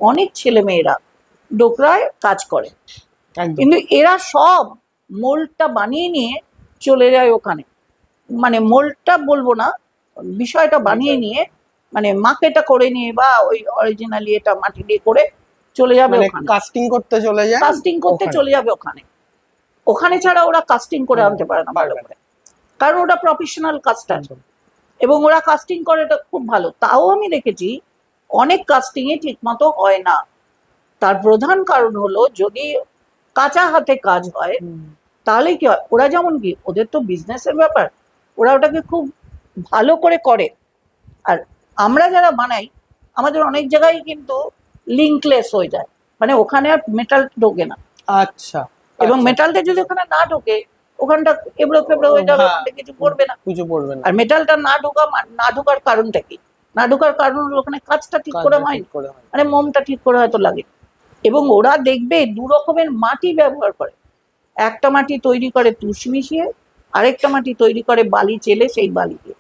অনেক ছেলে মেয়েরা ডোকরায় কাজ করে, একদম। কিন্তু এরা সব মোল্ডটা বানিয়ে নিয়ে চলে যায় ওখানে, মানে মোল্ডটা বলবো না, বিষয়টা বানিয়ে নিয়ে মানে মাকেটা করে নিয়ে বা ওই অরিজিনালি এটা মাটি দিয়ে করে চলে যাবে মানে ওখানে, কাস্টিং করতে চলে যায়, কাস্টিং করতে ওখানে। চলে যাবে ওখানে। ওখানে ছাড়া ওরা কাস্টিং করে আনতে পারে না ভালো করে, কারণ ওটা প্রফেশনাল কাস্টার এবং ওরা কাস্টিং করে এটা খুব ভালো। তাও আমি দেখেছি অনেক কাস্টিং এ ঠিক মতো হয় না। তার প্রধান কারণ হলো যদি কাঁচা হাতে কাজ হয় তাহলে কি হয়, ওরা যেমন কি ওদের তো বিজনেসের ব্যাপার, ওরা ওটাকে খুব ভালো করে করে। আর আমরা যারা বানাই আমাদের অনেক জায়গায় কিন্তু লিঙ্কলেস হয়ে যায়, মানে ওখানে আর মেটাল ঢোকে না। আচ্ছা। এবং মেটালটা যদি ওখানে না ঢোকে ওখানটা এবড়ো খেবড়ো হয়ে যাবে, ওখানটা কিছু পড়বে না, কিছু পড়বে না। আর মেটালটা না ঢোকার কারণটা কি, না ঢোকার কারণ হলো ওখানে কাজটা ঠিক করে হয়, মানে মোমটা ঠিক করে হয়তো লাগে। এবং ওরা দেখবে দু রকমের মাটি ব্যবহার করে, একটা মাটি তৈরি করে তুষ মিশিয়ে, আরেকটা মাটি তৈরি করে বালি চেলে সেই বালি দিয়ে।